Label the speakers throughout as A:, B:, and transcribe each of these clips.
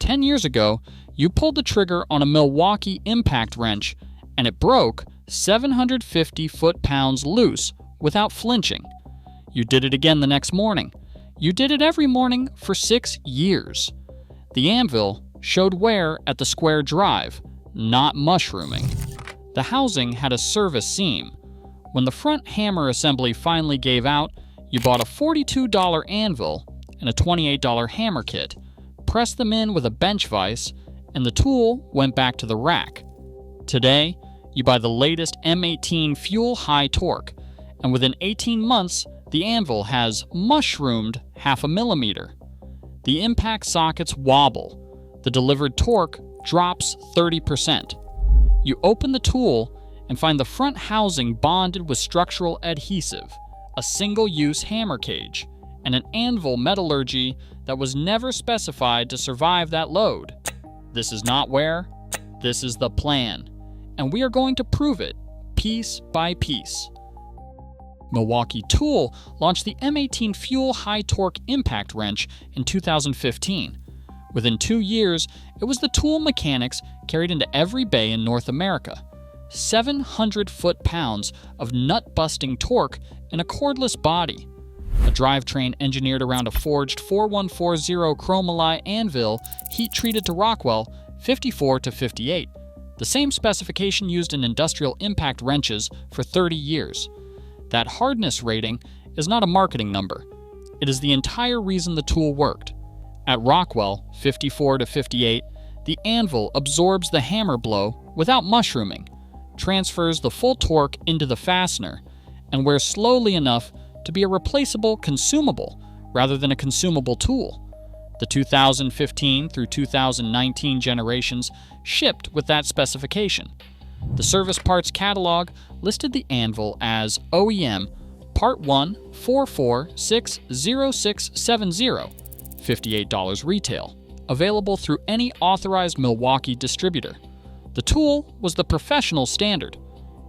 A: 10 years ago, you pulled the trigger on a Milwaukee impact wrench and it broke 750 foot-pounds loose without flinching. You did it again the next morning. You did it every morning for 6 years. The anvil showed wear at the square drive, not mushrooming. The housing had a service seam. When the front hammer assembly finally gave out, you bought a $42 anvil and a $28 hammer kit, pressed them in with a bench vise, and the tool went back to the rack. Today, you buy the latest M18 Fuel high torque, and within 18 months, the anvil has mushroomed 0.5 millimeter. The impact sockets wobble. The delivered torque drops 30%. You open the tool and find the front housing bonded with structural adhesive, a single-use hammer cage, and an anvil metallurgy that was never specified to survive that load. This is not wear, this is the plan, and we are going to prove it piece by piece. Milwaukee Tool launched the M18 Fuel high torque impact wrench in 2015. Within 2 years, it was the tool mechanics carried into every bay in North America. 700 foot-pounds of nut-busting torque in a cordless body. A drivetrain engineered around a forged 4140 chromoly anvil heat-treated to Rockwell 54 to 58, the same specification used in industrial impact wrenches for 30 years. That hardness rating is not a marketing number. It is the entire reason the tool worked. At Rockwell 54 to 58, the anvil absorbs the hammer blow without mushrooming, transfers the full torque into the fastener, and wears slowly enough to be a replaceable consumable rather than a consumable tool. The 2015 through 2019 generations shipped with that specification. The service parts catalog listed the anvil as OEM Part 1 4460670, $58 retail, available through any authorized Milwaukee distributor. The tool was the professional standard.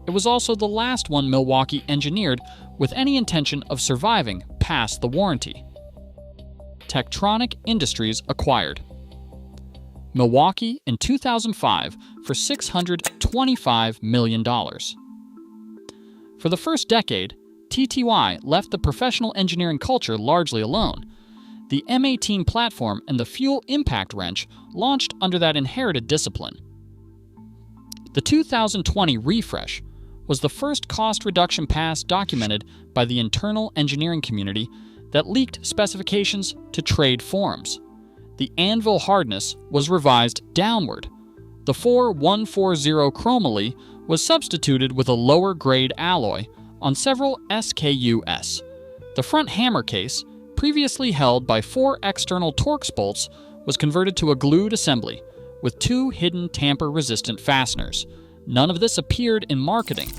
A: It was also the last one Milwaukee engineered with any intention of surviving past the warranty. Tektronix Industries acquired Milwaukee in 2005 for $625 million. For the first decade, TTY left the professional engineering culture largely alone. The M18 platform and the Fuel impact wrench launched under that inherited discipline. The 2020 refresh was the first cost reduction pass documented by the internal engineering community that leaked specifications to trade forums. The anvil hardness was revised downward. The 4140 chromoly was substituted with a lower grade alloy on several SKUs. The front hammer case, previously held by 4 external Torx bolts, was converted to a glued assembly with 2 hidden tamper-resistant fasteners. None of this appeared in marketing.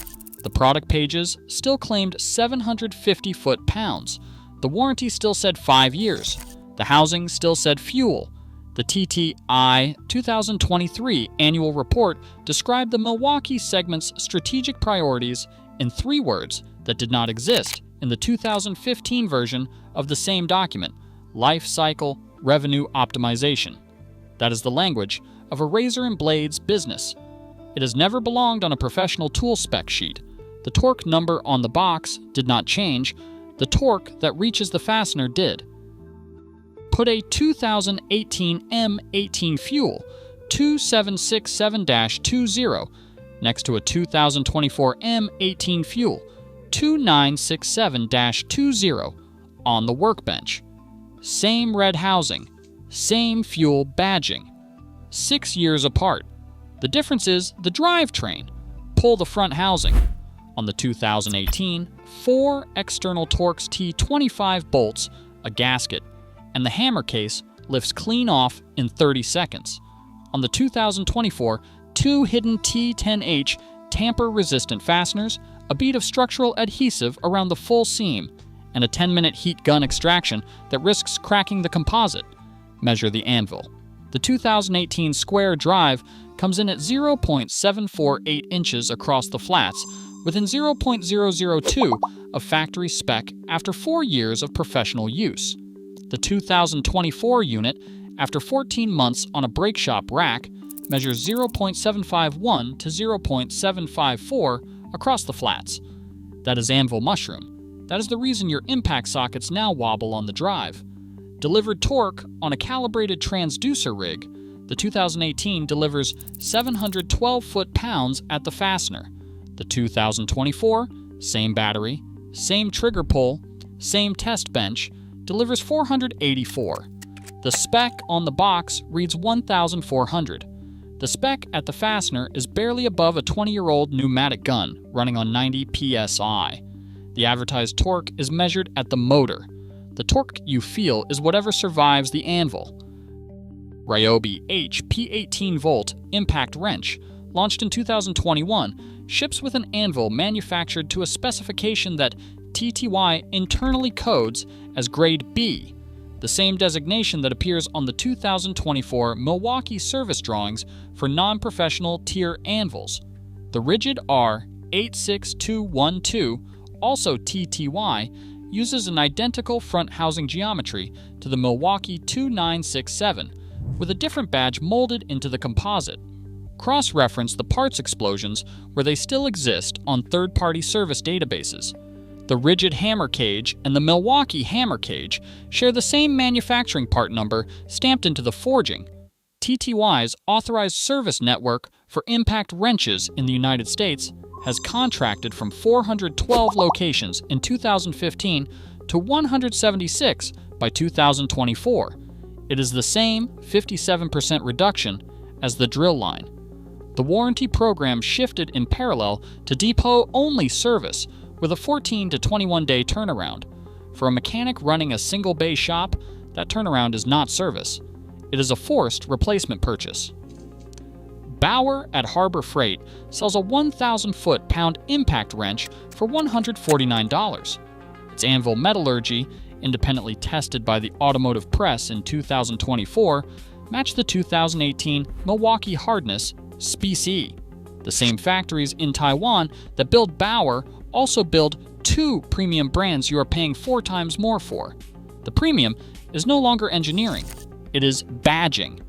A: The product pages still claimed 750 foot-pounds. The warranty still said 5 years. The housing still said Fuel. The TTI 2023 annual report described the Milwaukee segment's strategic priorities in 3 words that did not exist in the 2015 version of the same document: lifecycle revenue optimization. That is the language of a razor and blades business. It has never belonged on a professional tool spec sheet. The torque number on the box did not change. The torque that reaches the fastener did. Put a 2018 M18 Fuel 2767-20 next to a 2024 M18 Fuel 2967-20 on the workbench. Same red housing, same fuel badging. 6 years apart. The difference is the drivetrain. Pull the front housing. On the 2018, 4 external Torx T25 bolts, a gasket, and the hammer case lifts clean off in 30 seconds. On the 2024, 2 hidden T10H tamper-resistant fasteners, a bead of structural adhesive around the full seam, and a 10-minute heat gun extraction that risks cracking the composite. Measure the anvil. The 2018 square drive comes in at 0.748 inches across the flats, within 0.002 of factory spec after 4 years of professional use. The 2024 unit After 14 months on a brake shop rack, measures 0.751 to 0.754 across the flats. That is anvil mushroom. That is the reason your impact sockets now wobble on the drive. Delivered torque on a calibrated transducer rig, the 2018 delivers 712 foot-pounds at the fastener. The 2024, same battery, same trigger pull, same test bench, delivers 484. The spec on the box reads 1,400. The spec at the fastener is barely above a 20-year-old pneumatic gun running on 90 psi. The advertised torque is measured at the motor. The torque you feel is whatever survives the anvil. Ryobi P18 volt impact wrench, launched in 2021, ships with an anvil manufactured to a specification that TTY internally codes as grade B, the same designation that appears on the 2024 Milwaukee service drawings for non-professional tier anvils. The Ridgid R86212, also TTY, uses an identical front housing geometry to the Milwaukee 2967, with a different badge molded into the composite. Cross-reference the parts explosions where they still exist on third-party service databases. The Ridgid hammer cage and the Milwaukee hammer cage share the same manufacturing part number stamped into the forging. TTY's authorized service network for impact wrenches in the United States has contracted from 412 locations in 2015 to 176 by 2024. It is the same 57% reduction as the drill line. The warranty program shifted in parallel to depot-only service with a 14 to 21-day turnaround. For a mechanic running a single-bay shop, that turnaround is not service. It is a forced replacement purchase. Bauer at Harbor Freight sells a 1,000 foot-pound impact wrench for $149. Its anvil metallurgy, independently tested by the Automotive Press in 2024, matched the 2018 Milwaukee hardness Spec. The same factories in Taiwan that build Bauer also build two premium brands you are paying 4 times more for. The premium is no longer engineering, it is badging.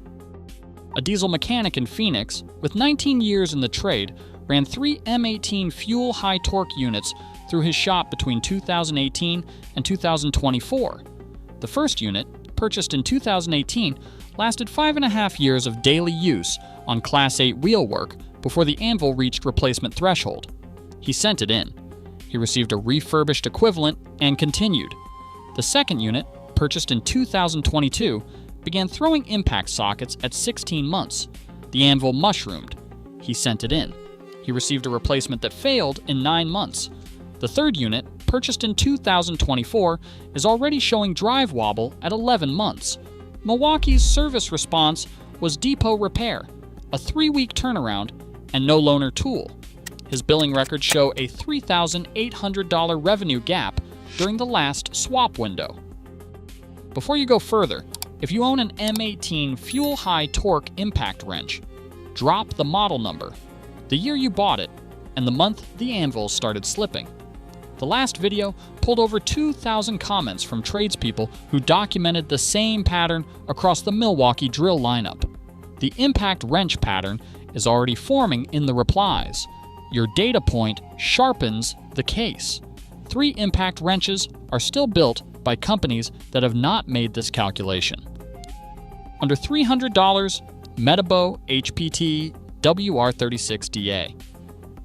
A: A diesel mechanic in Phoenix, with 19 years in the trade, ran 3 M18 Fuel high-torque units through his shop between 2018 and 2024. The first unit, purchased in 2018, lasted 5.5 years of daily use on Class 8 wheel work before the anvil reached replacement threshold. He sent it in. He received a refurbished equivalent and continued. The second unit, purchased in 2022, began throwing impact sockets at 16 months. The anvil mushroomed. He sent it in. He received a replacement that failed in 9 months. The third unit, purchased in 2024, is already showing drive wobble at 11 months. Milwaukee's service response was depot repair, a 3-week turnaround, and no loaner tool. His billing records show a $3,800 revenue gap during the last swap window. Before you go further, if you own an M18 Fuel high torque impact wrench, drop the model number, the year you bought it, and the month the anvil started slipping. The last video pulled over 2,000 comments from tradespeople who documented the same pattern across the Milwaukee drill lineup. The impact wrench pattern is already forming in the replies. Your data point sharpens the case. 3 impact wrenches are still built by companies that have not made this calculation. Under $300, Metabo HPT WR36DA.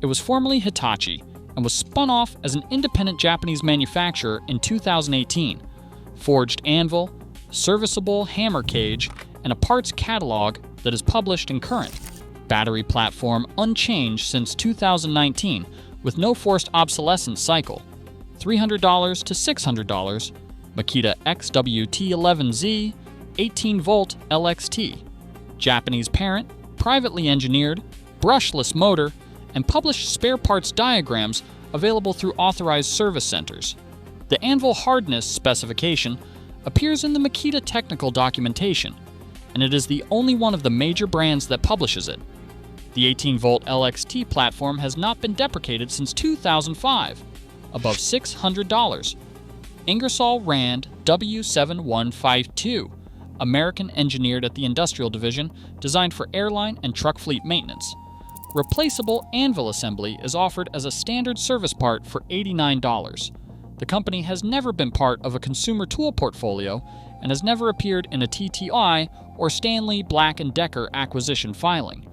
A: It was formerly Hitachi and was spun off as an independent Japanese manufacturer in 2018. Forged anvil, serviceable hammer cage, and a parts catalog that is published and current. Battery platform unchanged since 2019 with no forced obsolescence cycle. $300 to $600, Makita XWT11Z 18-volt LXT. Japanese parent, privately engineered, brushless motor, and published spare parts diagrams available through authorized service centers. The anvil hardness specification appears in the Makita technical documentation, and it is the only one of the major brands that publishes it. The 18-volt LXT platform has not been deprecated since 2005, above $600. Ingersoll Rand W7152, American engineered at the Industrial Division, designed for airline and truck fleet maintenance. Replaceable anvil assembly is offered as a standard service part for $89. The company has never been part of a consumer tool portfolio and has never appeared in a TTI or Stanley Black & Decker acquisition filing.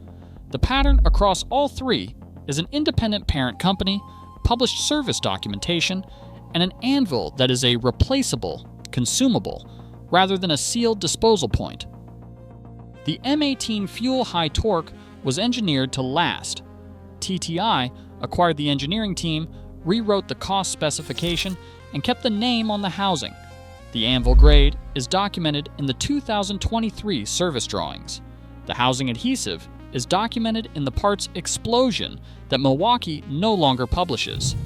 A: The pattern across all three is an independent parent company, published service documentation, and an anvil that is a replaceable, consumable, rather than a sealed disposal point. The M18 Fuel high torque was engineered to last. TTI acquired the engineering team, rewrote the cost specification, and kept the name on the housing. The anvil grade is documented in the 2023 service drawings. The housing adhesive is documented in the parts explosion that Milwaukee no longer publishes.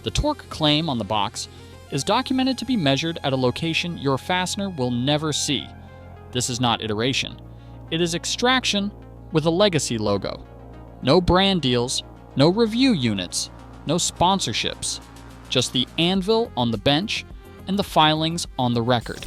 A: The torque claim on the box is documented to be measured at a location your fastener will never see. This is not iteration. It is extraction with a legacy logo. No brand deals, no review units, no sponsorships. Just the anvil on the bench and the filings on the record.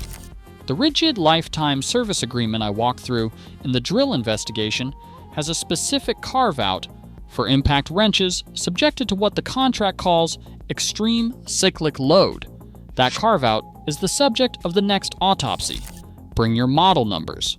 A: The Ridgid lifetime service agreement I walked through in the drill investigation has a specific carve-out for impact wrenches subjected to what the contract calls extreme cyclic load. That carve-out is the subject of the next autopsy. Bring your model numbers.